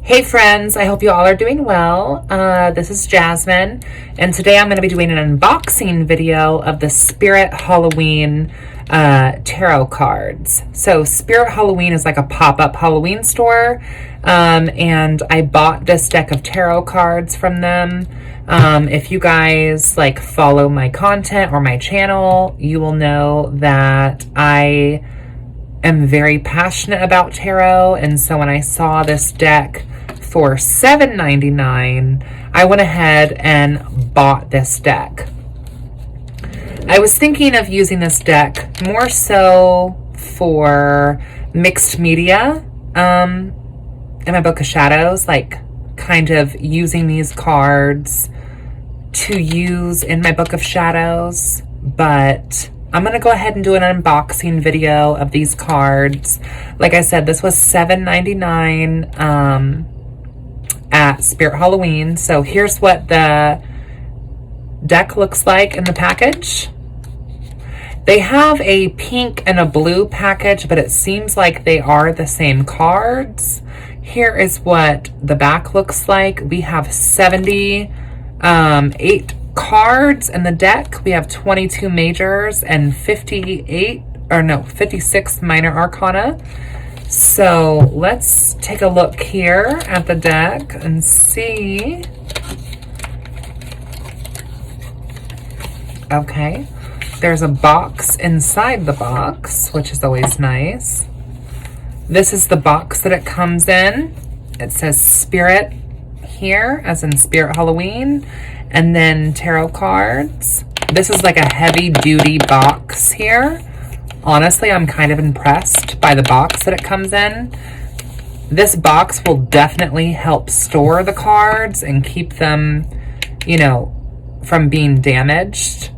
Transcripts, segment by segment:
Hey friends, I hope you all are doing well. This is Jasmine, and today I'm going to be doing an unboxing video of the Spirit Halloween tarot cards. So Spirit Halloween is like a pop-up Halloween store, and I bought this deck of tarot cards from them. If you guys like follow my content or my channel, you will know that I am very passionate about tarot, and so when I saw this deck for $7.99, I went ahead and bought this deck. I was thinking of using this deck more so for mixed media in my Book of Shadows, like kind of using these cards to use in my Book of Shadows, but I'm going to go ahead and do an unboxing video of these cards. Like I said, this was $7.99 at Spirit Halloween. So here's what the deck looks like in the package. They have a pink and a blue package, but it seems like they are the same cards. Here is what the back looks like. We have 78 cards in the deck. We have 22 majors and 56 minor arcana. So let's take a look here at the deck and see. Okay, there's a box inside the box, which is always nice. This is the box that it comes in. It says Spirit here, as in Spirit Halloween, and then tarot cards. This is like a heavy duty box here. Honestly, I'm kind of impressed by the box that it comes in. This box will definitely help store the cards and keep them, you know, from being damaged.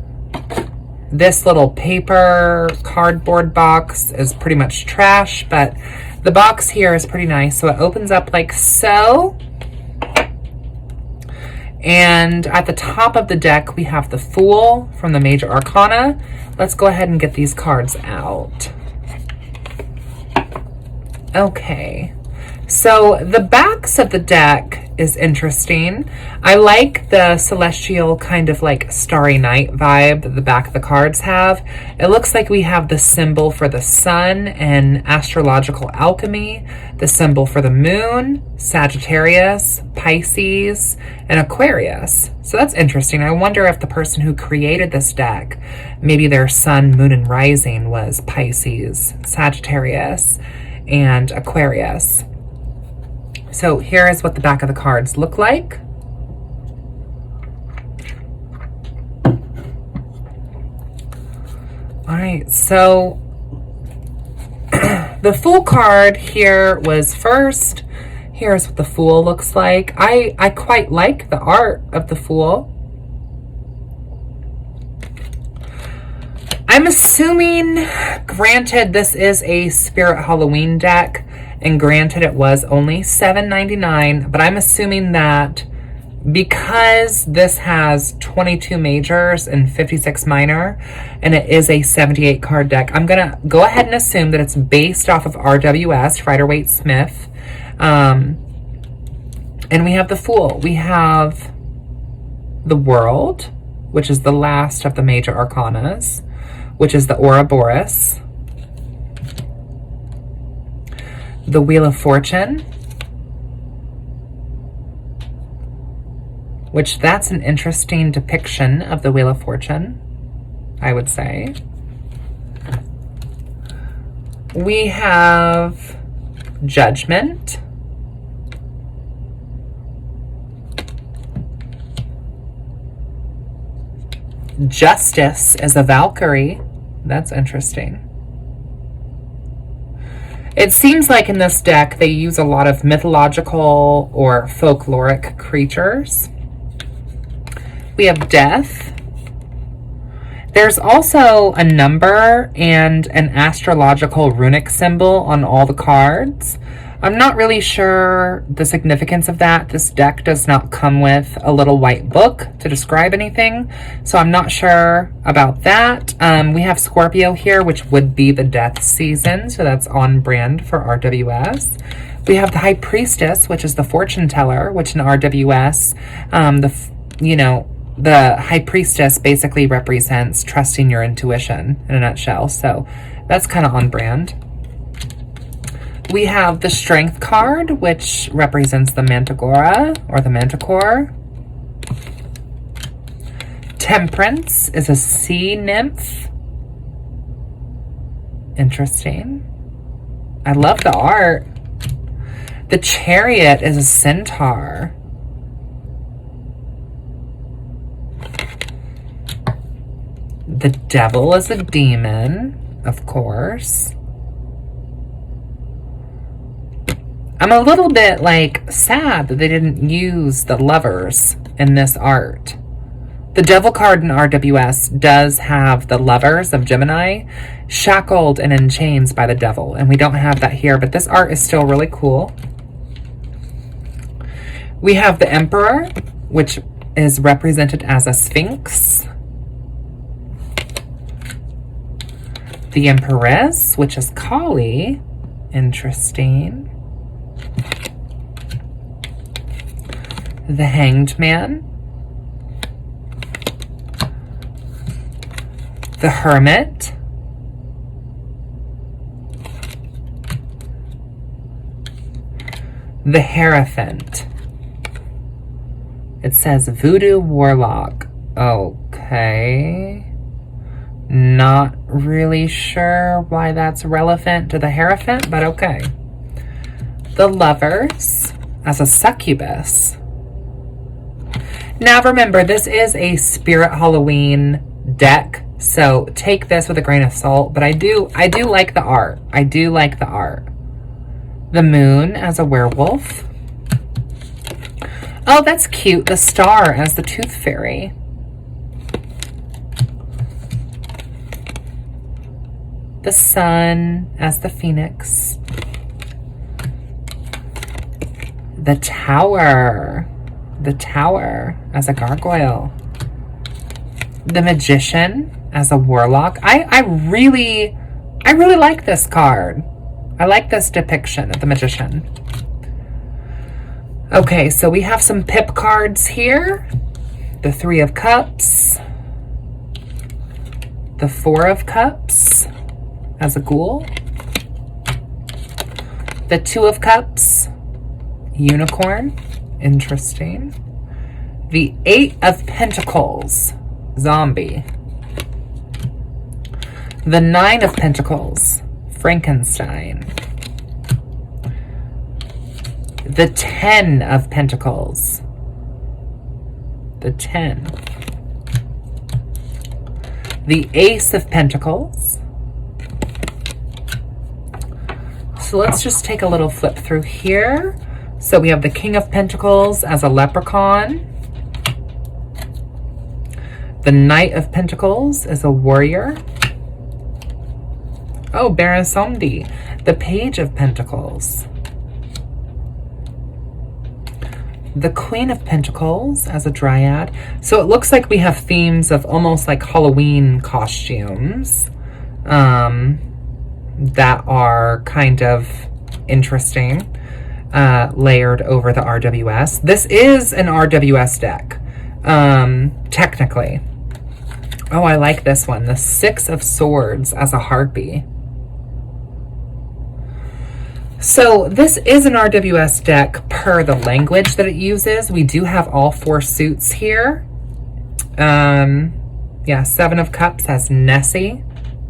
This little paper cardboard box is pretty much trash, but the box here is pretty nice. So it opens up like so. And at the top of the deck, we have the Fool from the Major Arcana. Let's go ahead and get these cards out. Okay, so the backs of the deck is interesting. I like the celestial kind of like Starry Night vibe that the back of the cards have. It looks like we have the symbol for the sun and astrological alchemy, the symbol for the moon, Sagittarius, Pisces, and Aquarius. So that's interesting. I wonder if the person who created this deck, maybe their sun, moon, and rising was Pisces, Sagittarius, and Aquarius. So here is what the back of the cards look like. All right, so the Fool card here was first. Here's what the Fool looks like. I quite like the art of the Fool. I'm assuming, granted, this is a Spirit Halloween deck, and granted it was only $7.99, but I'm assuming that because this has 22 majors and 56 minor, and it is a 78 card deck, I'm gonna go ahead and assume that it's based off of RWS, Rider-Waite-Smith. And we have the Fool. We have the World, which is the last of the major arcanas, which is the Ouroboros. The Wheel of Fortune, which that's an interesting depiction of the Wheel of Fortune, I would say. We have Judgment. Justice is a Valkyrie. That's interesting. It seems like in this deck they use a lot of mythological or folkloric creatures. We have Death. There's also a number and an astrological runic symbol on all the cards. I'm not really sure the significance of that. This deck does not come with a little white book to describe anything, so I'm not sure about that. We have Scorpio here, which would be the death season, so that's on brand for RWS. We have the High Priestess, which is the fortune teller, which in RWS, the High Priestess basically represents trusting your intuition in a nutshell. So that's kind of on brand. We have the Strength card, which represents the Mantigora or the Manticore. Temperance is a sea nymph. Interesting. I love the art. The Chariot is a centaur. The Devil is a demon, of course. I'm a little bit sad that they didn't use the Lovers in this art. The Devil card in RWS does have the Lovers of Gemini shackled and in chains by the devil, and we don't have that here, but this art is still really cool. We have the Emperor, which is represented as a Sphinx. The Empress, which is Kali. Interesting. The Hanged Man. The Hermit. The Hierophant. It says Voodoo Warlock. Okay. Not really sure why that's relevant to the Hierophant, but okay. The Lovers as a succubus. Now remember, this is a Spirit Halloween deck, so take this with a grain of salt, but I do like the art. I do like the art. The Moon as a werewolf. Oh, that's cute. The Star as the Tooth Fairy. The Sun as the Phoenix. The Tower. The Tower as a gargoyle. The Magician as a warlock. I really like this card. I like this depiction of the Magician. Okay, so we have some pip cards here. The Three of Cups. The Four of Cups as a ghoul. The Two of Cups. Unicorn. Interesting. The Eight of Pentacles. Zombie. The Nine of Pentacles. Frankenstein. The Ten of Pentacles. The 10. The Ace of Pentacles. So let's just take a little flip through here. So we have the King of Pentacles as a leprechaun. The Knight of Pentacles as a warrior. Oh, Barasomdi. The Page of Pentacles. The Queen of Pentacles as a dryad. So it looks like we have themes of almost like Halloween costumes that are kind of interesting, layered over the RWS. This is an RWS deck, technically. Oh, I like this one. The Six of Swords as a harpy. So this is an RWS deck per the language that it uses. We do have all four suits here. Yeah, Seven of Cups has Nessie,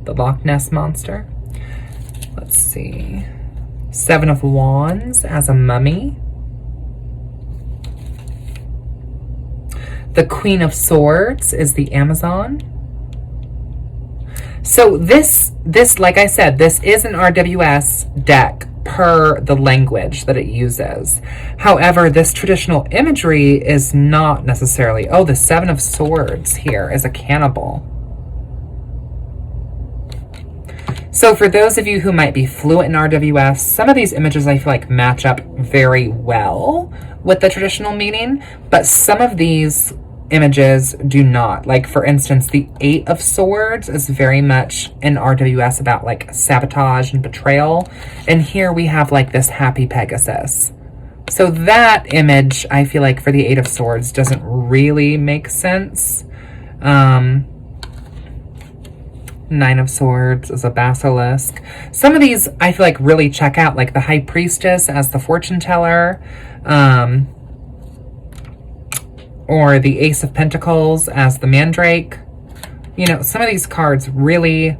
the Loch Ness Monster. Let's see. Seven of Wands as a mummy. The Queen of Swords is the Amazon. So this, like I said, this is an RWS deck per the language that it uses. However, this traditional imagery is not necessarily. Oh, the Seven of Swords here is a cannibal. So for those of you who might be fluent in RWS, some of these images I feel like match up very well with the traditional meaning, but some of these images do not. Like, for instance, the Eight of Swords is very much in RWS about like sabotage and betrayal. And here we have like this happy Pegasus. So that image, I feel like for the Eight of Swords doesn't really make sense. Nine of Swords is a basilisk. Some of these I feel like really check out, like the High Priestess as the fortune teller, or the Ace of Pentacles as the Mandrake. You know, some of these cards really,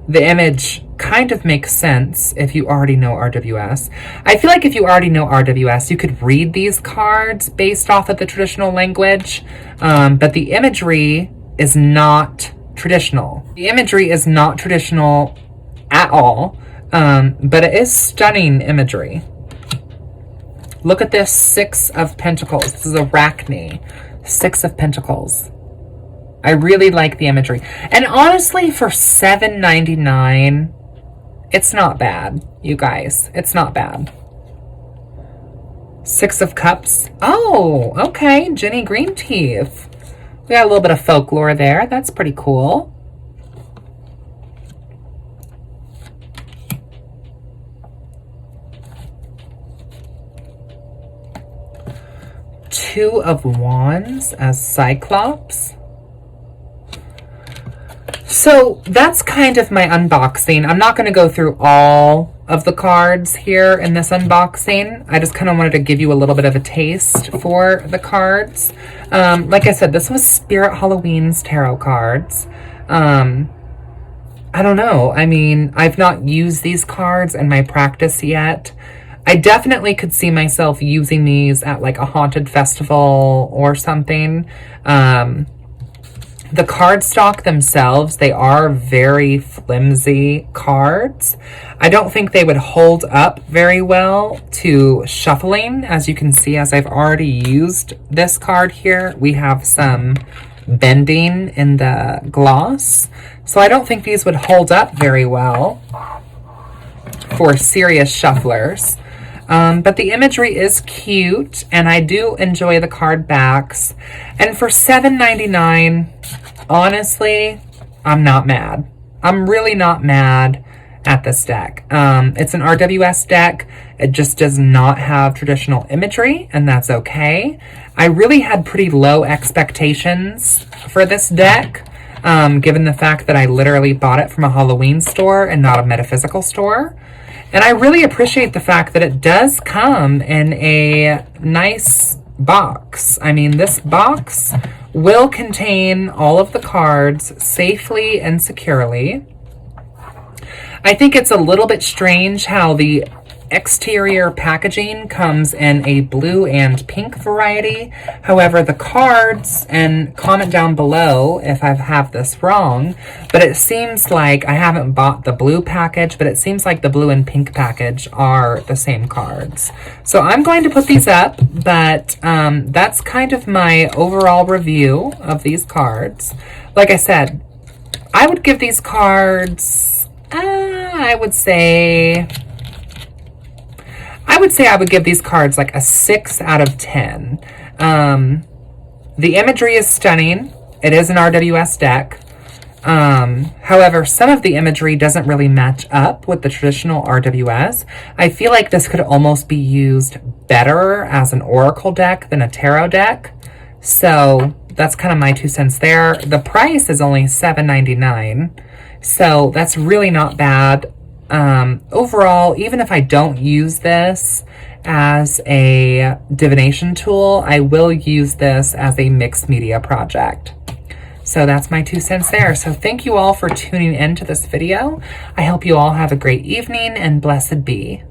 the image kind of makes sense if you already know RWS. I feel like if you already know RWS, you could read these cards based off of the traditional language, but the imagery is not traditional. The imagery is not traditional at all, but it is stunning imagery. Look at this Six of Pentacles. This is Arachne. Six of Pentacles. I really like the imagery. And honestly, for $7.99, it's not bad, you guys. It's not bad. Six of Cups. Oh, okay. Jenny Greenteeth. We got a little bit of folklore there. That's pretty cool. Two of Wands as Cyclops. So that's kind of my unboxing. I'm not going to go through all of the cards here in this unboxing. I just kind of wanted to give you a little bit of a taste for the cards. Like I said, this was Spirit Halloween's tarot cards. I don't know. I mean, I've not used these cards in my practice yet. I definitely could see myself using these at like a haunted festival or something. The cardstock themselves, they are very flimsy cards. I don't think they would hold up very well to shuffling. As you can see, as I've already used this card here, we have some bending in the gloss. So I don't think these would hold up very well for serious shufflers. But the imagery is cute, and I do enjoy the card backs. And for $7.99, honestly, I'm not mad. I'm really not mad at this deck. It's an RWS deck. It just does not have traditional imagery, and that's okay. I really had pretty low expectations for this deck, given the fact that I literally bought it from a Halloween store and not a metaphysical store. And I really appreciate the fact that it does come in a nice box. I mean, this box will contain all of the cards safely and securely. I think it's a little bit strange how the exterior packaging comes in a blue and pink variety. However, the cards, and comment down below if I have this wrong, but it seems like, I haven't bought the blue package, but it seems like the blue and pink package are the same cards. So I'm going to put these up, but that's kind of my overall review of these cards. Like I said, I would give these cards, I would say I would give these cards like a 6 out of 10. The imagery is stunning. It is an RWS deck. However, some of the imagery doesn't really match up with the traditional RWS. I feel like this could almost be used better as an oracle deck than a tarot deck. So that's kind of my 2 cents there. The price is only $7.99. So that's really not bad. Overall, even if I don't use this as a divination tool, I will use this as a mixed media project. So that's my 2 cents there. So thank you all for tuning in to this video. I hope you all have a great evening, and blessed be.